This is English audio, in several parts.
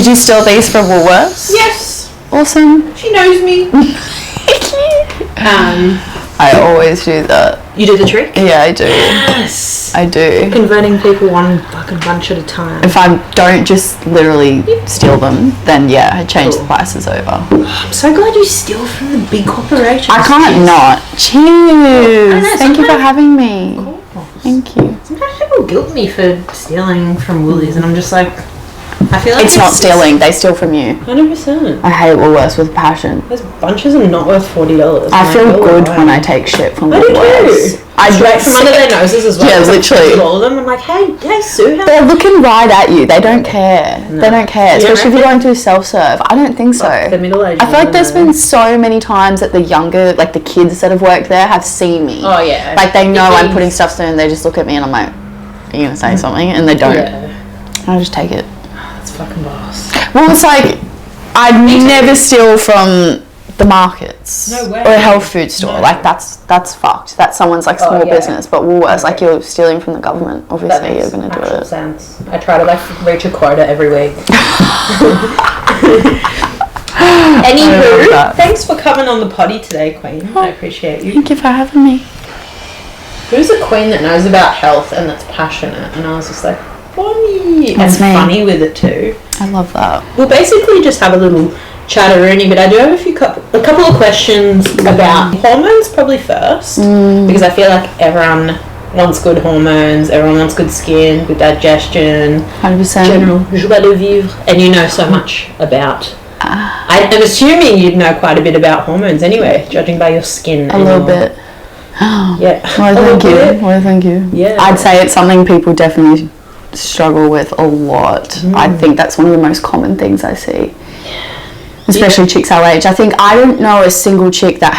Did you steal these from Woolworths? Yes. Awesome. She knows me. I always do that. You do the trick? Yeah, I do. Yes. I do. Converting people one fucking bunch at a time. If I don't just literally steal them, then yeah, I change the prices over. I'm so glad you steal from the big corporations. I can't not. Cheers. Thank you for having me. Cool. Thank you. Sometimes people guilt me for stealing from Woolies, and I'm just like, I feel like it's not stealing. They steal from you. 100%. I hate Woolworths with passion. Those bunches are not worth $40. I feel good when I take shit from Woolworths. I do too. I straight from under their noses as well. Yeah, literally. All of them. I'm like, hey Sue. They're looking right at you. They don't care. No. They don't care. Especially if you're going through self-serve. I don't think so. The middle-aged. I feel like there's been so many times that the younger, like the kids that have worked there have seen me. Oh yeah. Like they know I'm putting stuff in and they just look at me and I'm like, are you going to say something? And they don't. Yeah. I just take it. That's fucking boss. Well, it's like, I'd never steal from the markets or a health food store. No. Like that's fucked. That's someone's like small business. But Woolworths, like you're stealing from the government. Obviously, you're gonna do it. Sense. I try to like reach a quota every week. Anywho, thanks for coming on the poddy today, Queen. I appreciate you. Thank you for having me. Who's a queen that knows about health and that's passionate? And I was just like, funny. That's and me. Funny with it too. I love that. We'll basically just have a little chatteroony, but I do have a couple of questions about hormones probably first, because I feel like everyone wants good hormones, everyone wants good skin, good digestion, 100%. General joie de vivre, and you know so much about. I'm assuming you'd know quite a bit about hormones anyway, judging by your skin. A little bit. Yeah. Well, thank you. Yeah. I'd say it's something people definitely struggle with a lot. I think that's one of the most common things I see. Especially chicks our age. I think I don't know a single chick that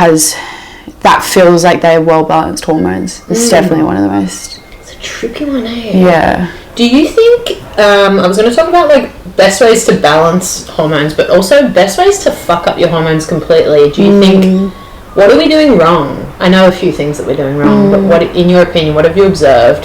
feels like they have well balanced hormones. It's definitely one of the most. It's a tricky one, eh? Yeah. Do you think I was going to talk about like best ways to balance hormones, but also best ways to fuck up your hormones completely? Do you think what are we doing wrong? I know a few things that we're doing wrong, but what, in your opinion, what have you observed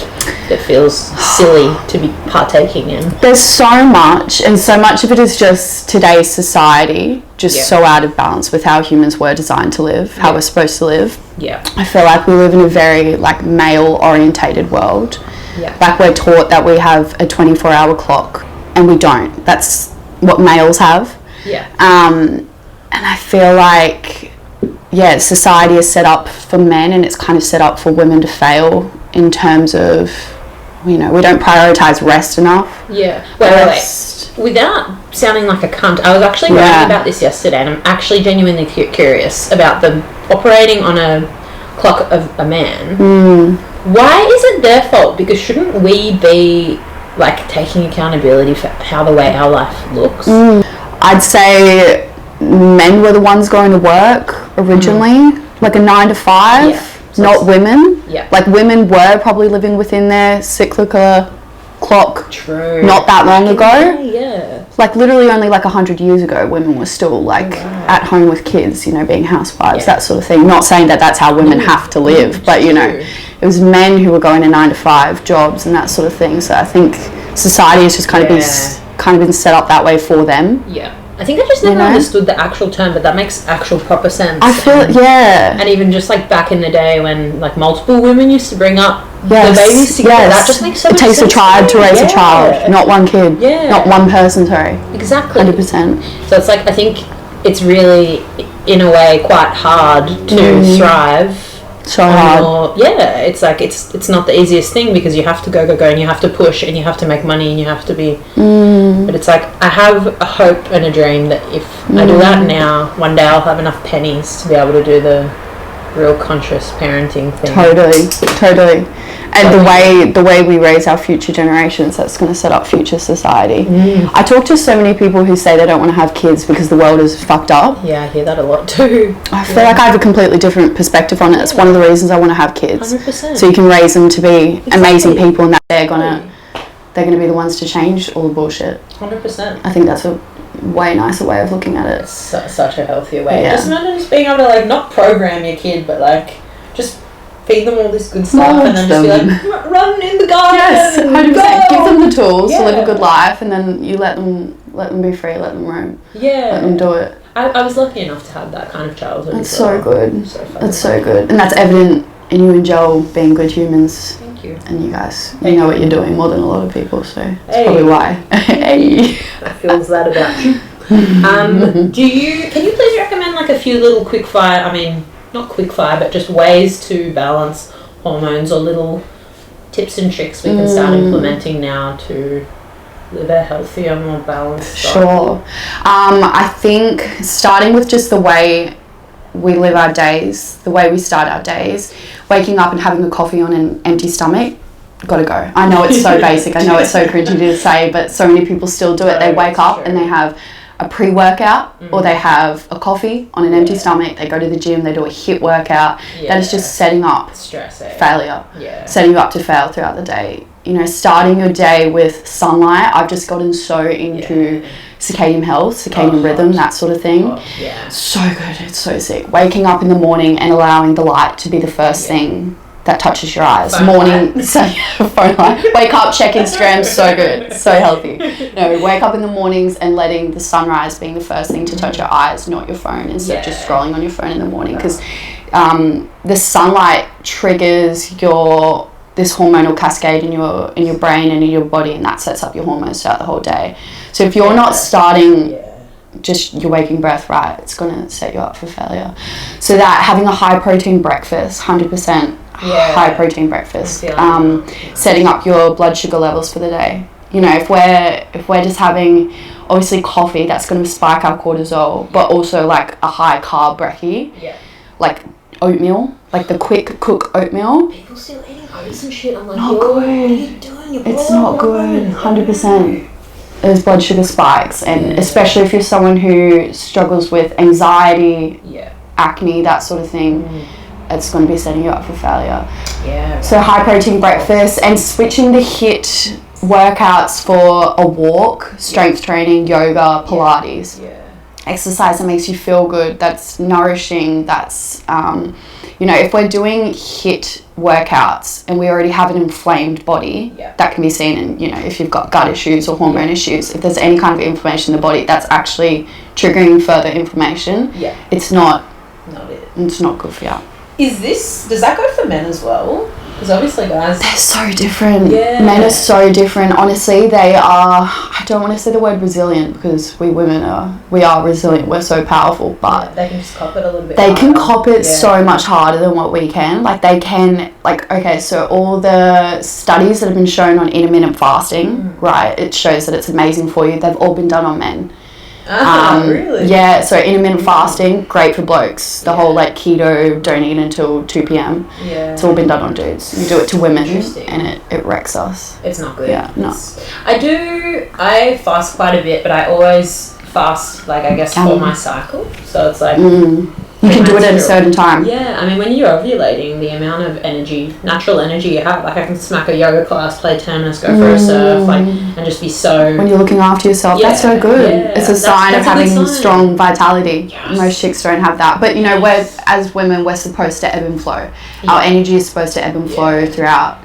that feels silly to be partaking in? There's so much, and so much of it is just today's society, just so out of balance with how humans were designed to live, how we're supposed to live. Yeah. I feel like we live in a very like male-orientated world. Yeah. Like we're taught that we have a 24-hour clock, and we don't. That's what males have. Yeah. And I feel like society is set up for men, and it's kind of set up for women to fail in terms of, you know, we don't prioritize rest enough. Yeah. Wait. Without sounding like a cunt, I was actually writing about this yesterday, and I'm actually genuinely curious about the operating on a clock of a man. Why is it their fault? Because shouldn't we be like taking accountability for how the way our life looks? I'd say men were the ones going to work originally, like a 9 to 5, so not women. Yeah. Like women were probably living within their cyclical clock. True. Not that long ago. Yeah. Like literally only like 100 years ago, women were still like at home with kids, you know, being housewives, that sort of thing. Not saying that that's how women have to live, but you know, it was men who were going to 9 to 5 jobs and that sort of thing. So I think society has just kind of been set up that way for them. Yeah. I think I just never understood the actual term, but that makes actual proper sense. I feel, and even just like back in the day when like multiple women used to bring up the babies together, that just makes so much sense. It takes a tribe to raise a child, not one kid, not one person, sorry. Exactly. 100%. So it's like, I think it's really, in a way, quite hard to thrive. So hard. It's like it's not the easiest thing because you have to go and you have to push and you have to make money and you have to be but it's like I have a hope and a dream that if I do that now, one day I'll have enough pennies to be able to do the real conscious parenting thing. Totally. And the way we raise our future generations, that's going to set up future society. I talk to so many people who say they don't want to have kids because the world is fucked up. Yeah, I hear that a lot too. I feel like I have a completely different perspective on it. It's one of the reasons I want to have kids. 100%. So you can raise them to be amazing people, and that they're gonna be the ones to change all the bullshit. 100%. I think that's a way nicer way of looking at it. It's such a healthier way. Yeah. Just imagine just being able to like not program your kid, but like just feed them all this good stuff and then just be like, run in the garden. Yes, 100%. Give them the tools to live a good life, and then you let them let them be free, let them roam. Yeah. Let them do it. I was lucky enough to have that kind of childhood. It's so good. So fun. It's so good. And that's evident in you and Joel being good humans. Thank you. And you guys, you know what you're doing more than a lot of people, so that's Hey. probably why. Hey. I feels that about you. Can you please recommend like a few little quick fire, I mean, not quick fire, but just ways to balance hormones, or little tips and tricks we can start implementing now to live a healthier, more balanced life? Sure. I think starting with just the way we live our days, the way we start our days, waking up and having a coffee on an empty stomach, gotta go. I know it's so basic, I know it's so cringy to say, but so many people still do it. They wake up and they have a pre-workout or they have a coffee on an empty stomach, they go to the gym, they do a HIIT workout. That is just setting up failure, setting you up to fail throughout the day. You know, starting your day with sunlight. I've just gotten so into circadian health, circadian rhythm, that sort of thing. So good, it's so sick. Waking up in the morning and allowing the light to be the first thing that touches your eyes. Phone light. Wake up, check Instagram, so good, so healthy. No, wake up in the mornings and letting the sunrise being the first thing to touch your eyes, not your phone, instead of just scrolling on your phone in the morning, because the sunlight triggers this hormonal cascade in your brain and in your body, and that sets up your hormones throughout the whole day. So if you're not starting just your waking breath right, it's going to set you up for failure. So that having a high protein breakfast, 100% high protein breakfast, setting up your blood sugar levels for the day. You know, if we're just having obviously coffee, that's going to spike our cortisol, but also like a high carb brekkie, like oatmeal, like the quick cook oatmeal. People still eating oats and shit. I'm like, not what good. are you doing? It's not good. 100%. There's blood sugar spikes, and especially if you're someone who struggles with anxiety, acne, that sort of thing, it's going to be setting you up for failure. So high protein breakfast, and switching to HIIT workouts for a walk, strength training, yoga, Pilates. Exercise that makes you feel good, that's nourishing, that's you know, if we're doing HIIT workouts and we already have an inflamed body, that can be seen in, you know, if you've got gut issues or hormone issues, if there's any kind of inflammation in the body, that's actually triggering further inflammation. It's not it's not good for you. Does that go for men as well? Because obviously guys, they're so different. Men are so different. Honestly, they are, I don't want to say the word resilient, because we women are resilient, we're so powerful, but they can just cop it a little bit they harder. can cop it so much harder than what we can. Like they can, like, okay, so all the studies that have been shown on intermittent fasting, right, it shows that it's amazing for you. They've all been done on men. Really? Yeah, so intermittent fasting, great for blokes. The whole like keto, don't eat until 2 p.m. It's all been done on dudes. You do it to women and it wrecks us. It's not good. I fast quite a bit, but I always fast, like, I guess, for my cycle. So it's like you can do it at a certain time. Yeah, I mean, when you're ovulating, the amount of energy, natural energy you have, like I can smack a yoga class, play tennis, go for a surf, like, and just be so... When you're looking after yourself, that's so good. It's a sign of having strong vitality. Most chicks don't have that. But, you know, as women, we're supposed to ebb and flow. Our energy is supposed to ebb and flow throughout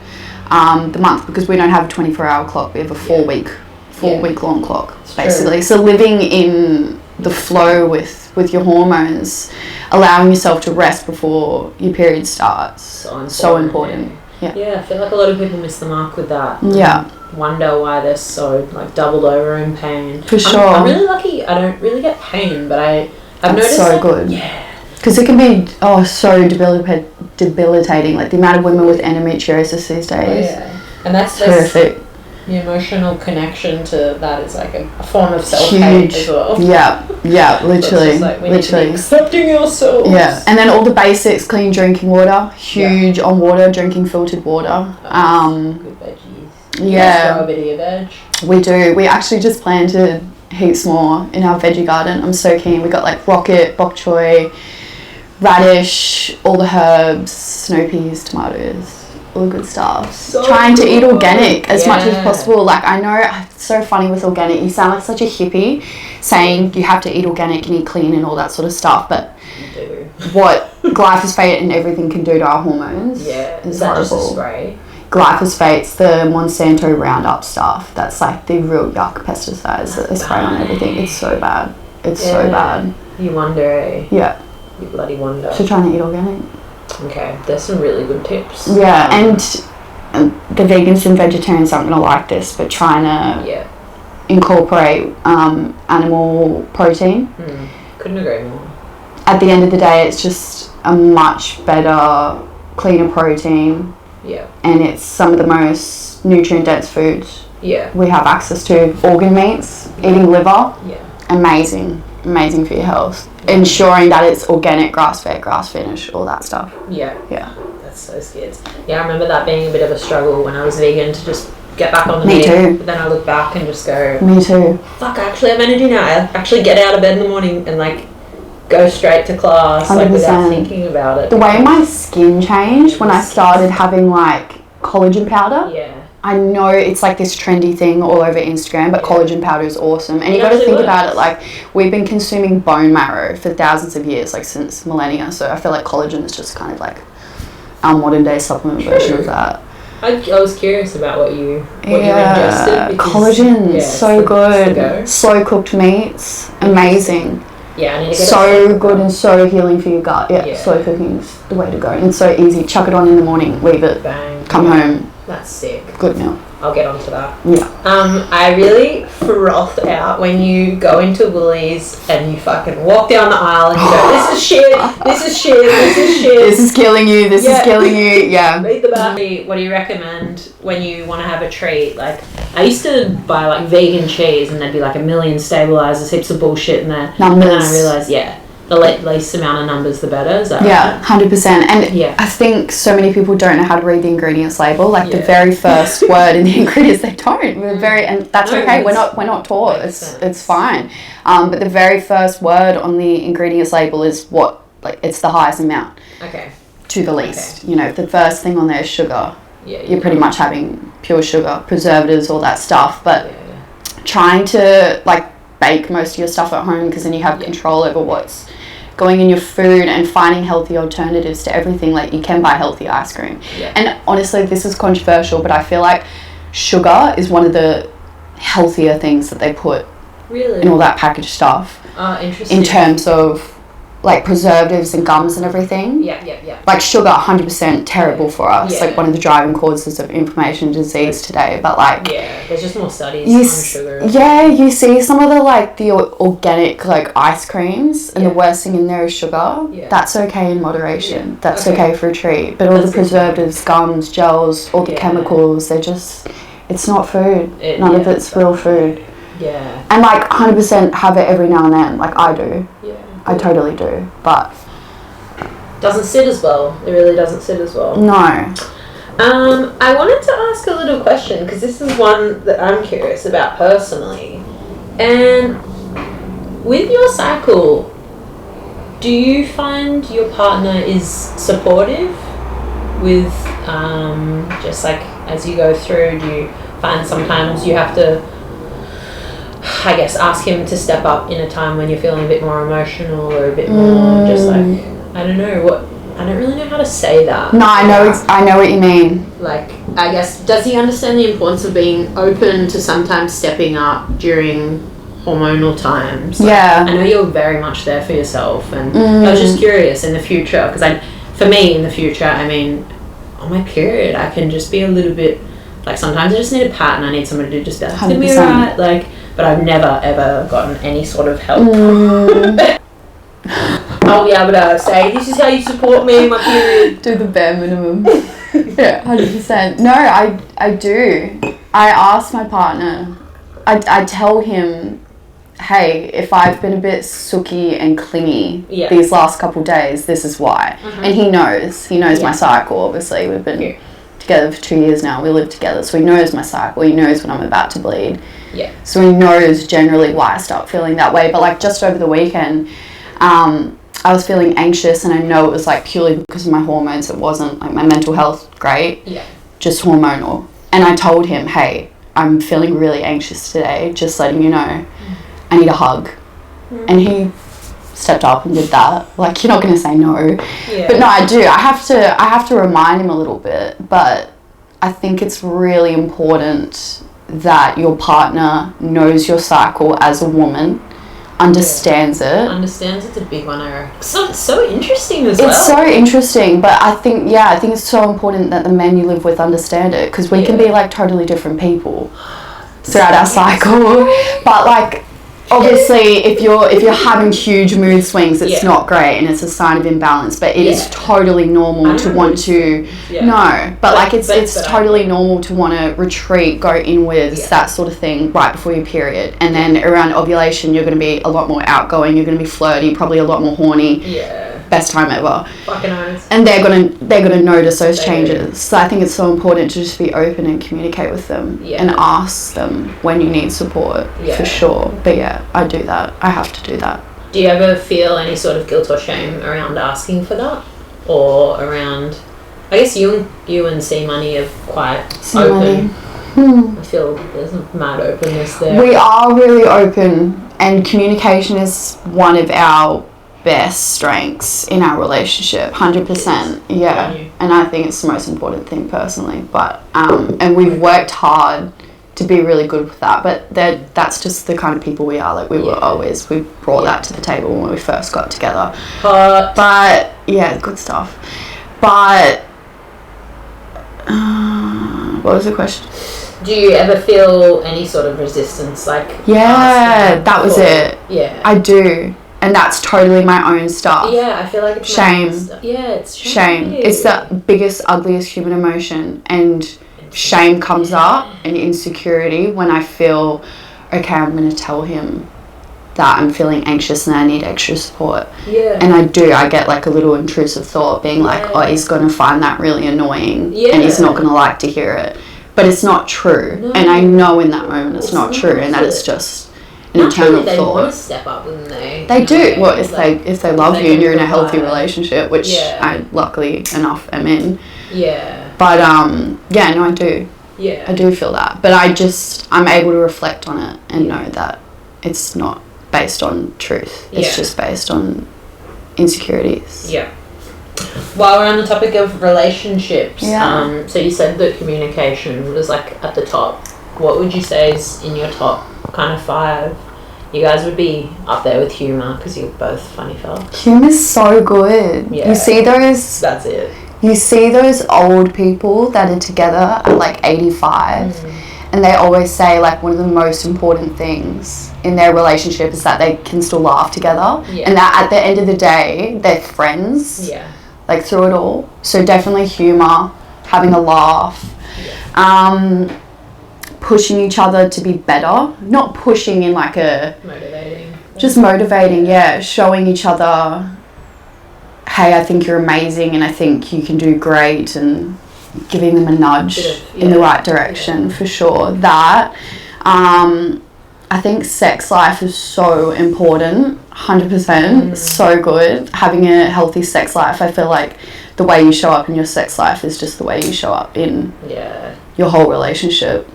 the month, because we don't have a 24-hour clock. We have a 4-week-long clock, basically. So living in the flow with your hormones, allowing yourself to rest before your period starts, so important. I feel like a lot of people miss the mark with that. Wonder why they're so like doubled over in pain. For sure. I'm really lucky. I don't really get pain, but I've noticed so good. Because it can be so debilitating. Like the amount of women with endometriosis these days. And that's horrific. The emotional connection to that is like a form of self-hate as well. Literally. So like we need to be accepting yourselves. And then all the basics, clean drinking water, huge on water, drinking filtered water. Good veggies. Grow a bit of your veg. We do. We actually just planted heaps more in our veggie garden. I'm so keen. We got like rocket, bok choy, radish, all the herbs, snow peas, tomatoes. All the good stuff. Trying to eat organic as much as possible. Like, I know it's so funny with organic. You sound like such a hippie saying you have to eat organic and eat clean and all that sort of stuff. But what glyphosate and everything can do to our hormones is horrible. Just a spray? glyphosates, the Monsanto Roundup stuff. That's like the real yuck pesticides that they spray on everything. It's so bad. It's so bad. You wonder, eh? Yeah. You bloody wonder. So trying to eat organic. Okay, there's some really good tips. Yeah, and the vegans and vegetarians aren't going to like this, but trying to incorporate animal protein. Couldn't agree more. At the end of the day, it's just a much better, cleaner protein. Yeah. And it's some of the most nutrient-dense foods we have access to. Organ meats, eating liver, amazing for your health. Ensuring that it's organic, grass-fed, grass-finished, all that stuff. Yeah. That's so scared. Yeah, I remember that being a bit of a struggle when I was vegan to just get back on the Me meat. too. But then I look back and just go, me too. Fuck, I actually have energy now. I actually get out of bed in the morning and like go straight to class, 100%. like without thinking about it. The way my skin changed when I started having like collagen powder. Yeah. I know it's like this trendy thing all over Instagram, but collagen powder is awesome. And you got to think about it, like we've been consuming bone marrow for thousands of years, like since millennia. So I feel like collagen is just kind of like our modern day supplement version of that. I was curious about what you ingested. Collagen, so good. Slow cooked meats, amazing. Yeah, I need to get so good and so healing for your gut. Slow cooking's the way to go. And it's so easy. Chuck it on in the morning, leave it, bang, come home. That's sick. Good meal. I'll get onto that. Yeah. I really frothed out when you go into Woolies and you fucking walk down the aisle and you go, this is shit, this is shit, this is shit. This is killing you, this is killing you, Read the back. What do you recommend when you want to have a treat? Like, I used to buy like vegan cheese and there'd be like a million stabilizers, heaps of bullshit in there. Numbers. And then I realised, the least amount of numbers, the better. Is that right? 100%. And I think so many people don't know how to read the ingredients label. Like the very first word in the ingredients, they don't. And that's okay. We're not taught. It's fine. But the very first word on the ingredients label is it's the highest amount. Okay. To the least. You know, the first thing on there is sugar. Yeah. You're pretty much having pure sugar, preservatives, all that stuff. But trying to like bake most of your stuff at home, because then you have control over what's going in your food, and finding healthy alternatives to everything. Like you can buy healthy ice cream. And honestly, this is controversial, but I feel like sugar is one of the healthier things that they put in all that packaged stuff. Interesting. In terms of like preservatives and gums and everything. Like sugar, 100% terrible for us. Like one of the driving causes of inflammation and disease today. But like there's just more studies on sugar. Yeah, you see some of the organic like ice creams, and the worst thing in there is sugar. That's okay in moderation. That's okay for a treat. But all the preservatives, gums, gels, all the chemicals, they're just, it's not food. None of it's real food. And like 100% have it every now and then. Like I do. I totally do, but doesn't sit as well. It really doesn't sit as well. No. I wanted to ask a little question, because this is one that I'm curious about personally. And with your cycle, do you find your partner is supportive with just like as you go through? Do you find sometimes you have to, I guess, ask him to step up in a time when you're feeling a bit more emotional, or a bit more just like, I don't really know how to say that. No, I know what you mean. Like, I guess, does he understand the importance of being open to sometimes stepping up during hormonal times? Like, I know you're very much there for yourself, and I was just curious in the future, because for me in the future, I mean, on my period, I can just be a little bit, like sometimes I just need a pat and I need somebody to just be like, it's gonna be alright, like, but I've never ever gotten any sort of help. I'll be able to say, this is how you support me in my period. Do the bare minimum. 100%. No, I do. I ask my partner, I tell him, hey, if I've been a bit sooky and clingy these last couple of days, this is why. And he knows my cycle, obviously. We've been together for 2 years now. We live together, so he knows my cycle. He knows when I'm about to bleed. So he knows generally why I start feeling that way. But like just over the weekend, I was feeling anxious, and I know it was like purely because of my hormones. It wasn't like my mental health great, just hormonal. And I told him, hey, I'm feeling really anxious today, just letting you know. I need a hug. And he stepped up and did that. Like, you're not going to say no. But no, I do. I have to remind him a little bit, but I think it's really important that your partner knows your cycle as a woman, understands it. Understands it's a big one, I reckon. So it's so interesting as well. It's so interesting, but I think it's so important that the men you live with understand it, because we can be like totally different people throughout our cycle. But like, obviously, if you're having huge mood swings, it's not great, and it's a sign of imbalance. But it is totally normal to want to it's totally normal to want to retreat, go inwards, that sort of thing, right before your period. And then around ovulation, you're going to be a lot more outgoing. You're going to be flirty, probably a lot more horny. Yeah. Best time ever. Fucking honest. And they're gonna notice those changes. So I think it's so important to just be open and communicate with them and ask them when you need support, for sure. But I do that. I have to do that. Do you ever feel any sort of guilt or shame around asking for that, or around? I guess you and C Money are quite open. I feel there's a mad openness there. We are really open, and communication is one of our best strengths in our relationship. 100%. And I think it's the most important thing personally, but and we've worked hard to be really good with that, but that's just the kind of people we are. Like we brought that to the table when we first got together. But good stuff. But what was the question? Do you ever feel any sort of resistance, like that was it. I do. And that's totally my own stuff. Yeah, I feel like it's shame. It's shame. It's the biggest, ugliest human emotion, and shame comes up, and insecurity when I feel, okay, I'm going to tell him that I'm feeling anxious and I need extra support. And I get like a little intrusive thought being like, oh, he's going to find that really annoying and he's not going to like to hear it. But it's not true. And I know in that moment it's not true, and that it's just an internal they thought. Want to step up, wouldn't they? They do. Well, if they love you and you're in a healthy relationship, which I luckily enough am in. But I do. I do feel that. But I'm able to reflect on it and know that it's not based on truth. It's just based on insecurities. While we're on the topic of relationships, so you said that communication was like at the top. What would you say is in your top kind of 5? You guys would be up there with humour, because you're both funny fellas. Humour's so good. You see those... That's it. You see those old people that are together at like 85, and they always say like one of the most important things in their relationship is that they can still laugh together, and that at the end of the day they're friends, like through it all. So definitely humour, having a laugh, pushing each other to be better, not pushing in like a motivating, showing each other, hey, I think you're amazing and I think you can do great, and giving them a nudge in the right direction, for sure. That I think sex life is so important. 100%. So good. Having a healthy sex life, I feel like the way you show up in your sex life is just the way you show up in your whole relationship.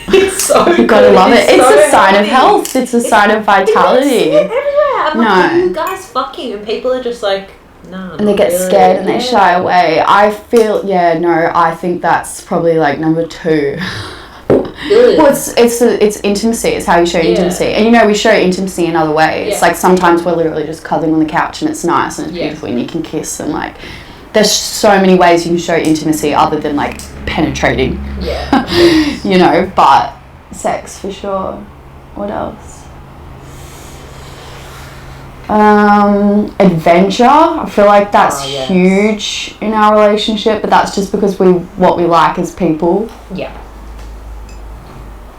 It's so you gotta love it. It's a sign of health. It's a sign of vitality. Everywhere. I'm like, you guys fucking, and people are just like, no. And they get scared and they shy away. I feel, I think that's probably like number 2. Really? Well, it's intimacy. It's how you show intimacy, and we show intimacy in other ways. Like sometimes we're literally just cuddling on the couch and it's nice and it's beautiful and you can kiss, and like there's so many ways you can show intimacy other than like penetrating. But sex for sure. What else? Adventure. I feel like that's huge in our relationship, but that's just because what we like as people.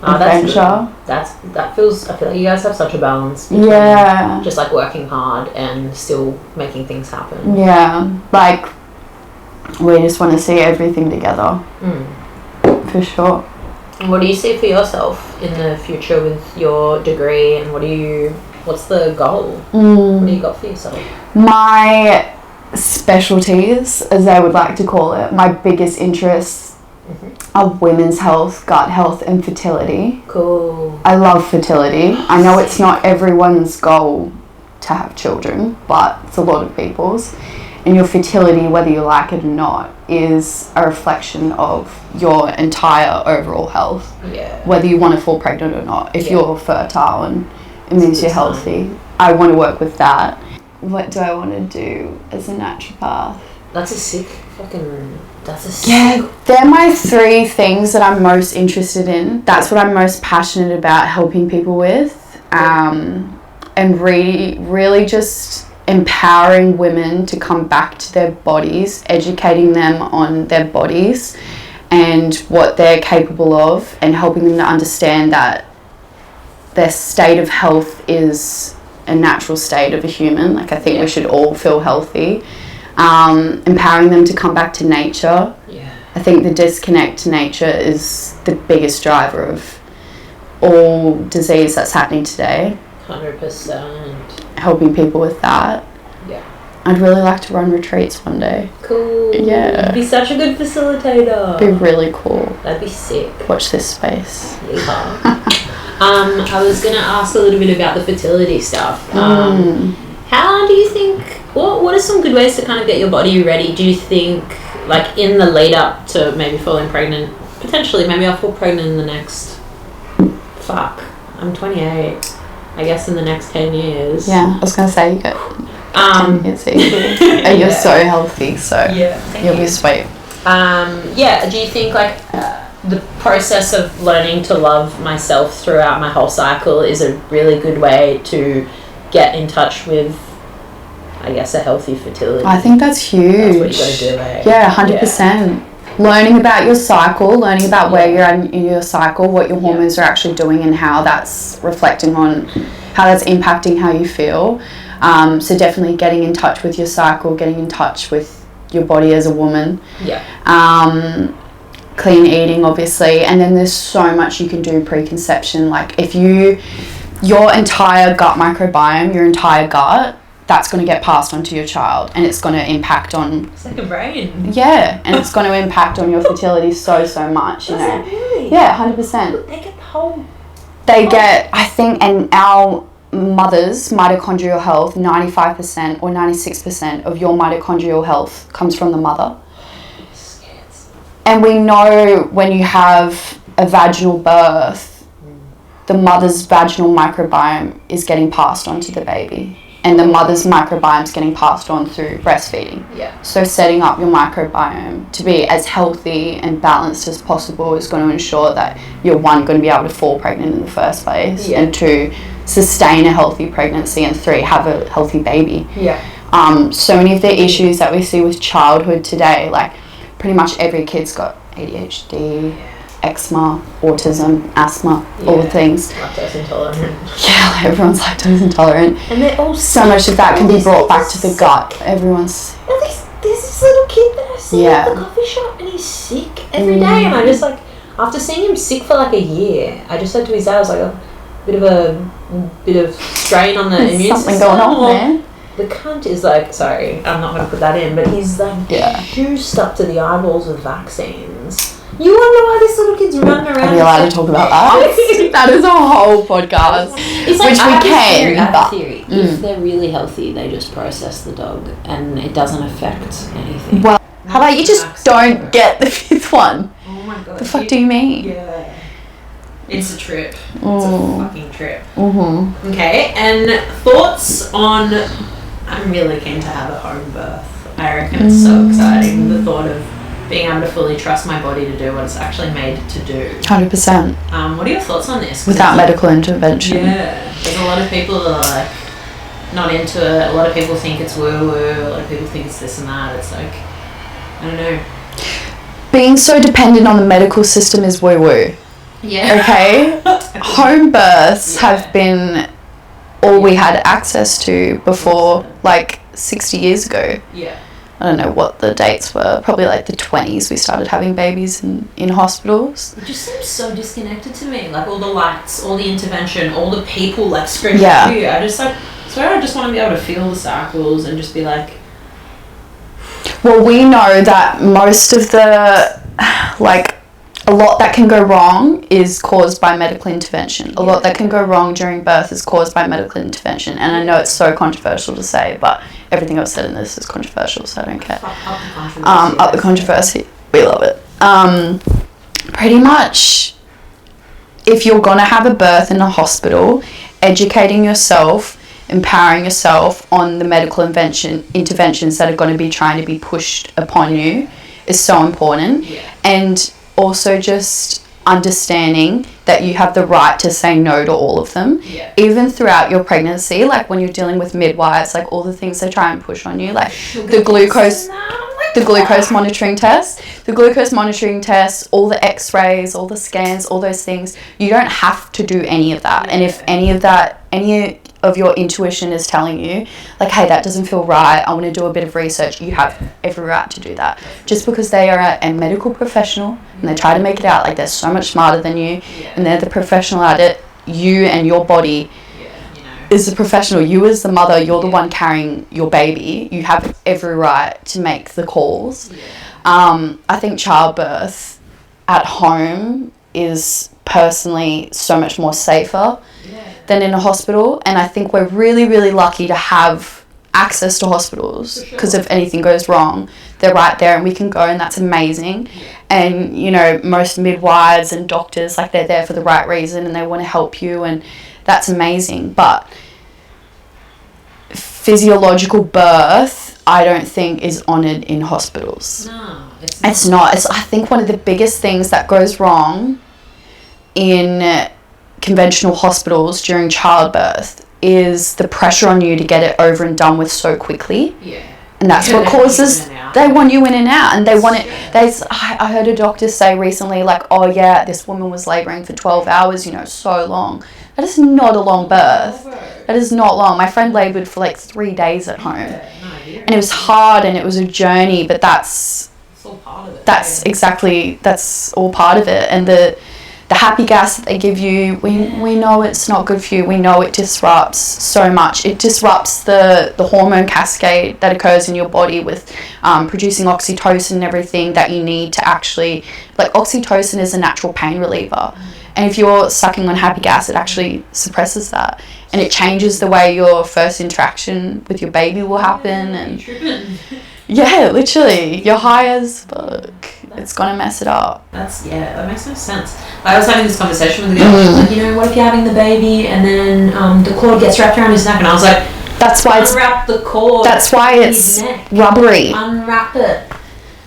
Adventure. That feels. I feel like you guys have such a balance. Just like working hard and still making things happen. Like we just want to see everything together. For sure. What do you see for yourself in the future with your degree, and what's the goal? What do you got for yourself? My specialties, as they would like to call it, my biggest interests are women's health, gut health, and fertility. Cool. I love fertility. I know it's not everyone's goal to have children, but it's a lot of people's. and your fertility, whether you like it or not, is a reflection of your entire overall health. Yeah. Whether you want to fall pregnant or not. If you're fertile and it means you're healthy. I want to work with that. What do I want to do as a naturopath? That's a sick. Yeah, they're my 3 things that I'm most interested in. That's what I'm most passionate about helping people with. And really just empowering women to come back to their bodies, educating them on their bodies and what they're capable of, and helping them to understand that their state of health is a natural state of a human. Like, I think we should all feel healthy. Empowering them to come back to nature. I think the disconnect to nature is the biggest driver of all disease that's happening today. 100%. Helping people with that. I'd really like to run retreats one day. Cool. Yeah. Be such a good facilitator. Be really cool. That'd be sick. Watch this space. I was going to ask a little bit about the fertility stuff. How do you think, what are some good ways to kind of get your body ready? Do you think, like, in the lead up to maybe falling pregnant, potentially, maybe I'll fall pregnant in the next, I'm 28, I guess in the next 10 years. Yeah, I was going to say, you got 10 years and you're so healthy, so you'll be sweet. Do you think, like, the process of learning to love myself throughout my whole cycle is a really good way to get in touch with, I guess, a healthy fertility? I think that's huge. That's what you got to do, eh? Yeah, 100%. Learning about your cycle, learning about where you're at in your cycle, what your hormones are actually doing, and how that's reflecting on, how that's impacting how you feel. So definitely getting in touch with your cycle, getting in touch with your body as a woman. Clean eating, obviously, and then there's so much you can do pre-conception. Like, if your entire gut microbiome, your entire gut, that's going to get passed on to your child, and it's going to impact on... It's like a brain. Yeah, and it's going to impact on your fertility so much, you know. Really? Yeah, 100%. They get the whole... They get, I think, and our mother's mitochondrial health, 95% or 96% of your mitochondrial health comes from the mother. And we know when you have a vaginal birth, the mother's vaginal microbiome is getting passed on to the baby. And the mother's microbiome is getting passed on through breastfeeding. So setting up your microbiome to be as healthy and balanced as possible is going to ensure that you're, 1, going to be able to fall pregnant in the first place, and 2, sustain a healthy pregnancy, and 3, have a healthy baby. So many of the issues that we see with childhood today, like, pretty much every kid's got ADHD, eczema, autism, asthma, all the things. Lactose intolerant. Yeah, everyone's lactose intolerant. And they're all so much of that can be brought back to the gut. Everyone's... There's this little kid that I see at the coffee shop, and he's sick every day, and I just, like, after seeing him sick for like a year, I just said to his dad, I was like, a bit of strain on the immune system. Something going on there. The cunt is like, sorry, I'm not going to put that in, but he's like juiced up to the eyeballs with vaccines. You wonder why this little kid's running around. Are we allowed to talk about that? That is a whole podcast, it's like, which we can. I have a theory. If they're really healthy, they just process the dog, and it doesn't affect anything. Well, how about you just don't get the 5th one? Oh my god. The fuck do you mean? Yeah. It's a trip. It's a fucking trip. Okay, and thoughts on... I'm really keen to have a home birth. I reckon it's so exciting, the thought of being able to fully trust my body to do what it's actually made to do. 100%. What are your thoughts on this? Without medical intervention. Yeah. There's a lot of people that are like not into it. A lot of people think it's woo-woo. A lot of people think it's this and that. It's like, I don't know. Being so dependent on the medical system is woo-woo. Yeah. Okay? Home births have been all we had access to before, like, 60 years ago. Yeah. I don't know what the dates were. Probably like the 20s we started having babies in hospitals. It just seems so disconnected to me. Like, all the lights, all the intervention, all the people, like, screaming at you. I just, like, swear I just want to be able to feel the cycles and just be like... Well, we know that most of the, like, a lot that can go wrong is caused by medical intervention. A lot that can go wrong during birth is caused by medical intervention. And I know it's so controversial to say, but everything I've said in this is controversial, so I don't care. Up The controversy. We love it. Pretty much, if you're going to have a birth in a hospital, educating yourself, empowering yourself on the medical interventions that are going to be trying to be pushed upon you is so important. And also just understanding that you have the right to say no to all of them, even throughout your pregnancy, like when you're dealing with midwives, like all the things they try and push on you, like the glucose monitoring tests, all the x-rays, all the scans, all those things. You don't have to do any of that. And if any of your intuition is telling you, like, hey, that doesn't feel right, I want to do a bit of research, you have every right to do that. Just because they are a medical professional and they try to make it out like they're so much smarter than you and they're the professional at it, you and your body is the professional. You as the mother, you're the one carrying your baby. You have every right to make the calls. I think childbirth at home is personally so much more safer than in a hospital, and I think we're really, really lucky to have access to hospitals, because if anything goes wrong, they're right there and we can go, and that's amazing. And you know, most midwives and doctors, like, they're there for the right reason and they want to help you, and that's amazing. But physiological birth, I don't think is honoured in hospitals. No, it's not. I think one of the biggest things that goes wrong in conventional hospitals during childbirth is the pressure on you to get it over and done with so quickly. And that's what causes, they want you in and out, and they want it. I heard a doctor say recently, like, oh yeah, this woman was labouring for 12 hours, you know, so long. That is not a long birth. That is not long. My friend laboured for like 3 days at home. And it was hard and it was a journey, but that's all part of it. That's all part of it. And the happy gas that they give you, we know it's not good for you. We know it disrupts so much. It disrupts the hormone cascade that occurs in your body with producing oxytocin and everything that you need to actually, like, oxytocin is a natural pain reliever. And if you're sucking on happy gas, it actually suppresses that. And it changes the way your first interaction with your baby will happen. And yeah, literally, you're high as fuck. It's gonna mess it up. That makes no sense. I was having this conversation with a girl, like, you know, what if you're having the baby and then the cord gets wrapped around his neck, and I was like, that's why unwrap the cord. That's why it's rubbery. Unwrap it.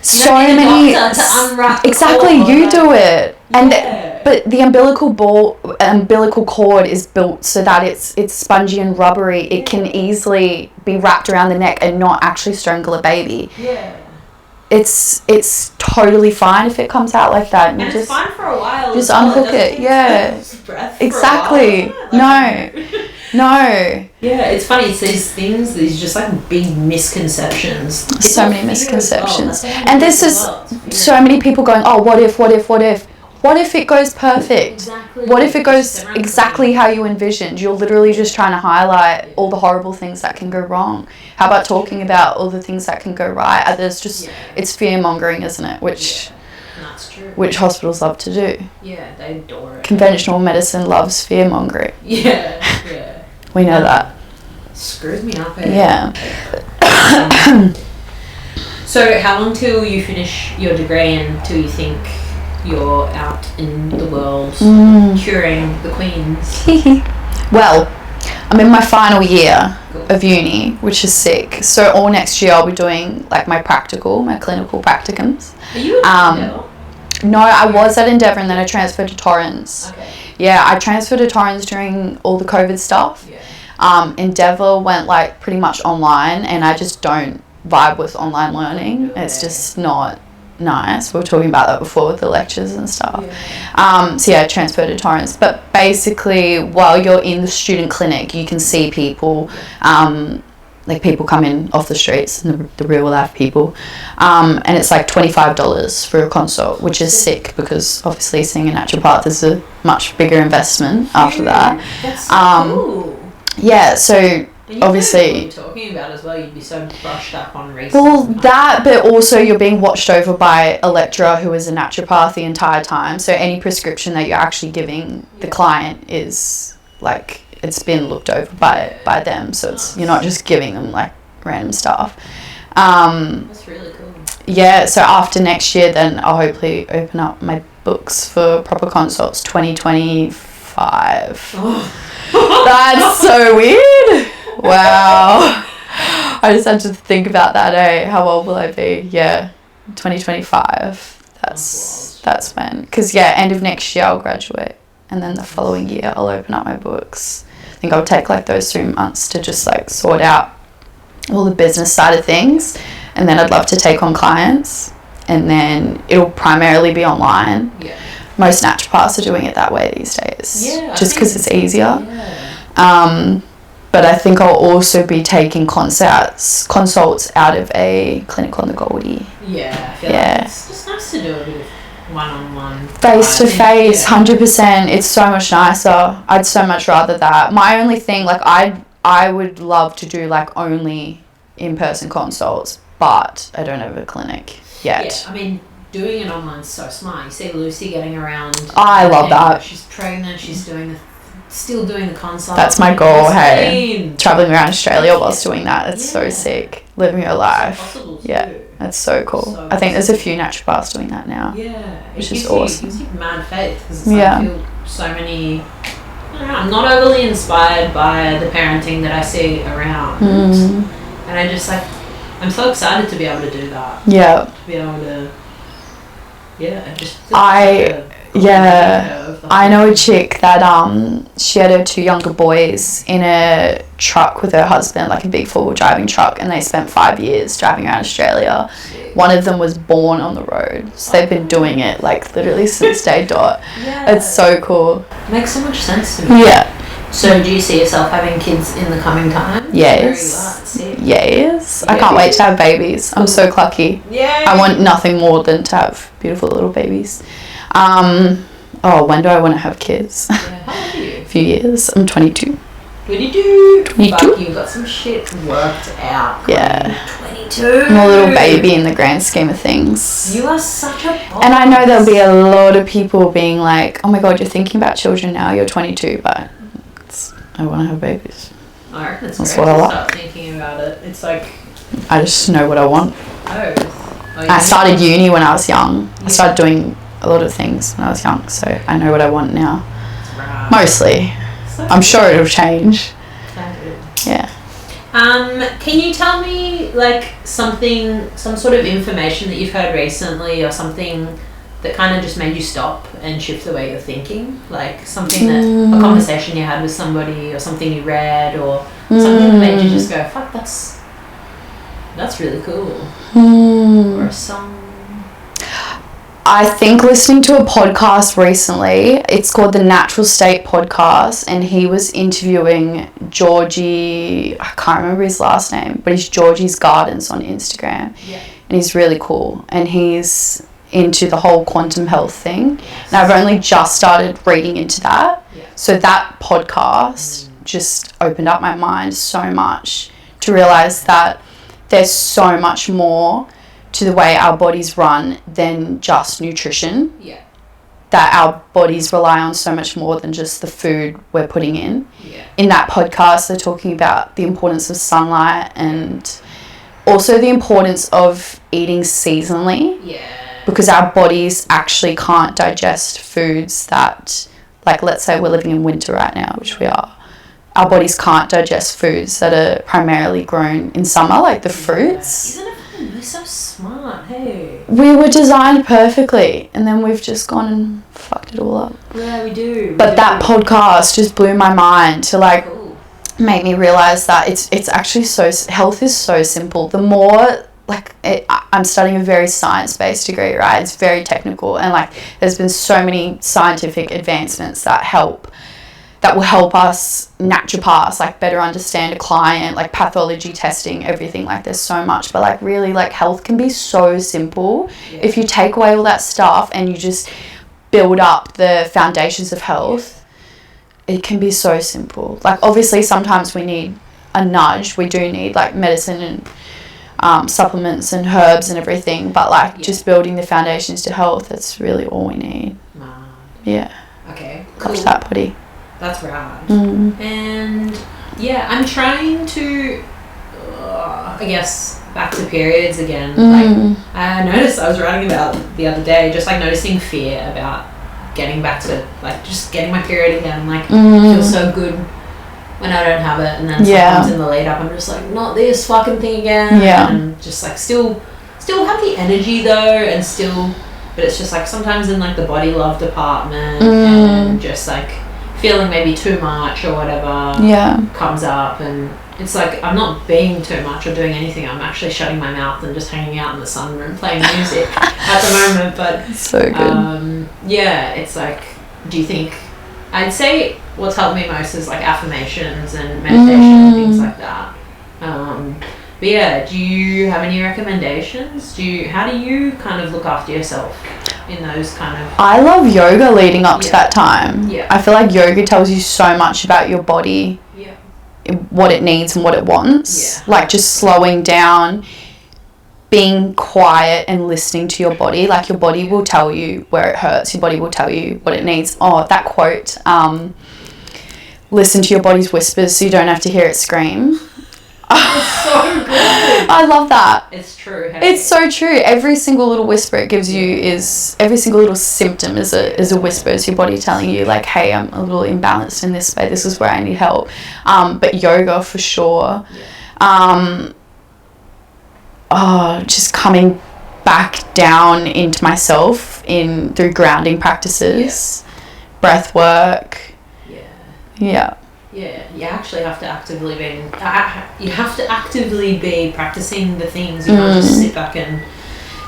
So many. To unwrap exactly, you do it. And but the umbilical cord is built so that it's spongy and rubbery. It can easily be wrapped around the neck and not actually strangle a baby. It's totally fine if it comes out like that. And it's fine for a while. Just unhook it. Exactly. No. Yeah, it's funny. It's these things, these just like big misconceptions. So many misconceptions. And this is so many people going, oh, what if? What if it goes perfect? Exactly. What if it goes exactly how you envisioned? You're literally just trying to highlight all the horrible things that can go wrong. How about talking about all the things that can go right? There's just, it's fear-mongering, isn't it? That's true. Which hospitals love to do. Yeah, they adore it. Conventional medicine loves fear-mongering. Yeah. We know that. Screws me up. Yeah. So how long till you finish your degree and till you think you're out in the world curing the queens? Well, I'm in my final year of uni, which is sick. So all next year I'll be doing like my clinical practicums. Are you at Endeavour? No, I was at Endeavour and then I transferred to Torrens. Okay. Yeah, I transferred to Torrens during all the COVID stuff. Endeavour went like pretty much online, and I just don't vibe with online learning. It's just not nice. We were talking about that before with the lectures and stuff. So I transferred to Torrens. But basically, while you're in the student clinic, you can see people, like people come in off the streets, the real life people, and it's like $25 for a consult, which is sick because obviously seeing a naturopath is a much bigger investment after that. That's so cool. Yeah, so obviously, what you're talking about as well, you'd be so brushed up on research. Well, that, but also you're being watched over by a lecturer who is a naturopath the entire time. So any prescription that you're actually giving the client is like, it's been looked over by them. So it's, you're not just giving them like random stuff. That's really cool. Yeah, so after next year, then I'll hopefully open up my books for proper consults 2025. That's so weird. Wow. I just had to think about that, How old will I be? Yeah, 2025. That's when. Because, end of next year I'll graduate. And then the following year I'll open up my books. I think I'll take like those 3 months to just like sort out all the business side of things. And then I'd love to take on clients. And then it'll primarily be online. Yeah. Most naturopaths are doing it that way these days. Yeah. Just because it's easier. Yeah. But I think I'll also be taking consults out of a clinic on the Goldie. Yeah, I feel like it's just nice to do a bit of one-on-one. Face-to-face, 100%. It's so much nicer. I'd so much rather that. My only thing, like, I would love to do, like, only in-person consults, but I don't have a clinic yet. Yeah, I mean, doing it online is so smart. You see Lucy getting around. I love that. She's pregnant, she's still doing the consult. That's my goal, hey. Traveling around Australia whilst doing that. It's so sick. Living your life. That's so cool. I think there's a few naturopaths doing that now. Yeah. Which is awesome. It gives you mad faith. Because I feel so many... I don't know, I'm not overly inspired by the parenting that I see around. And I just I'm so excited to be able to do that. Yeah. To be able to... I know a chick that she had her 2 younger boys in a truck with her husband, like a big 4-wheel driving truck, and they spent 5 years driving around Australia. One of them was born on the road, so they've been doing it like literally since day dot. It's so cool. Makes so much sense to me. Yeah. So do you see yourself having kids in the coming time? Yes. I can't wait to have babies. I'm so clucky. Yeah. I want nothing more than to have beautiful little babies. When do I want to have kids? Yeah, how old are you? A few years. I'm 22. 22? Fuck, you got some shit worked out. Yeah. 22. I'm a little baby in the grand scheme of things. You are such a boss. And I know there'll be a lot of people being like, oh my god, you're thinking about children now, you're 22, but I want to have babies. I reckon that's great to start thinking about it. It's like... I just know what I want. I started uni when I was young. I started doing a lot of things when I was young, so I know what I want now. Right. Mostly. I'm sure it'll change. Yeah. Can you tell me like some sort of information that you've heard recently, or something that kind of just made you stop and shift the way you're thinking? Like something that a conversation you had with somebody, or something you read, or something that made you just go, fuck, that's really cool. Or a song. I think listening to a podcast recently, it's called the Natural State Podcast, and he was interviewing Georgie, I can't remember his last name, but he's Georgie's Gardens on Instagram. Yeah. And he's really cool, and he's into the whole quantum health thing. Yes. And I've only just started reading into that. Yeah. So that podcast just opened up my mind so much to realize that there's so much more to the way our bodies run than just nutrition. Yeah. That our bodies rely on so much more than just the food we're putting in. Yeah. In that podcast, they're talking about the importance of sunlight, and also the importance of eating seasonally. Yeah. Because our bodies actually can't digest foods that, like, let's say we're living in winter right now, which we are. Our bodies can't digest foods that are primarily grown in summer, like the fruits. Isn't it fun? We're so smart, hey. We were designed perfectly, and then we've just gone and fucked it all up. Yeah, we do. But that podcast just blew my mind to, like, make me realize that it's actually health is so simple. The more, like, I'm studying a very science-based degree, right? It's very technical, and, like, there's been so many scientific advancements that will help us naturopaths, like, better understand a client, like pathology testing, everything. Like, there's so much, but, like, really, like, health can be so simple. Yeah. If you take away all that stuff and you just build up the foundations of health, it can be so simple. Like, obviously sometimes we need a nudge. We do need, like, medicine and supplements and herbs and everything, but, like, just building the foundations to health, that's really all we need. Yeah. Okay, cool. After that, poddy. That's right. And yeah, I'm trying to I guess back to periods again. Like I noticed, I was writing about the other day, just like noticing fear about getting back to like just getting my period again. Like it feels so good when I don't have it, and then sometimes in the lead up I'm just like, not this fucking thing again. And just like still have the energy though, and still, but it's just like sometimes in like the body love department and just like feeling maybe too much or whatever comes up, and it's like I'm not being too much or doing anything. I'm actually shutting my mouth and just hanging out in the sunroom playing music at the moment. But so good. It's like, do you think, I'd say what's helped me most is like affirmations and meditation and things like that. But yeah, do you have any recommendations? How do you kind of look after yourself in those kind of... I love yoga leading up to that time. I feel like yoga tells you so much about your body, what it needs and what it wants. Like just slowing down, being quiet and listening to your body. Like your body will tell you where it hurts, your body will tell you what it needs. Oh, that quote, listen to your body's whispers so you don't have to hear it scream. It's so good. I love that. It's true. Hey? It's so true. every single little whisper it gives you is, every single little symptom is a whisper. It's your body telling you like, hey, I'm a little imbalanced in this way, this is where I need help. But yoga for sure. Just coming back down into myself through grounding practices, breath work. You actually have to actively be practicing the things. You can't just sit back and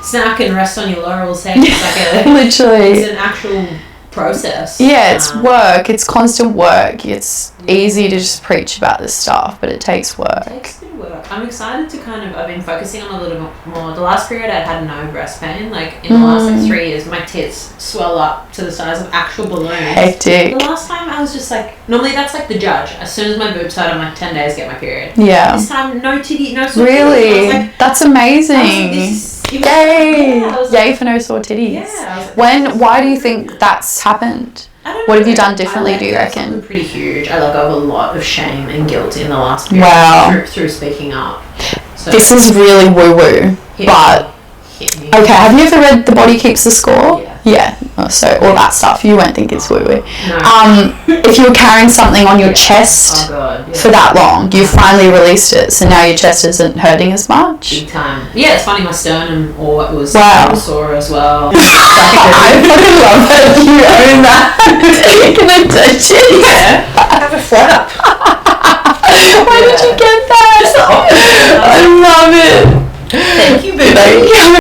snack and rest on your laurels. Hey, it's like literally, it's an actual process. It's work. It's constant work. It's easy to just preach about this stuff, but it takes work. It takes a bit of work. I'm excited to I've been focusing on a little bit more. The last period I had no breast pain. Like in the last like 3 years, my tits swell up to the size of actual balloons. Hectic. The last time I was just like, normally that's like the judge. As soon as my boobs hurt, I'm like 10 days get my period. This time, no titty, no sore really? Titty. I was like, that's amazing. Yay! Yay for no sore titties. Why do you think that's happened? What have you done differently, do you reckon? Pretty huge. I have a lot of shame and guilt in the last period through speaking up. So this is really woo-woo, but... Okay, have you ever read The Body Keeps the Score? So all that stuff, you won't think it's woo-woo. If you were carrying something on your chest for that long, you finally released it, so now your chest isn't hurting as much. Big time. Yeah, it's funny, my sternum was sore as well. I fucking love that you own that. Can I touch it? I have a flat up. Why did you get that? I love it. Thank you, baby. Thank you.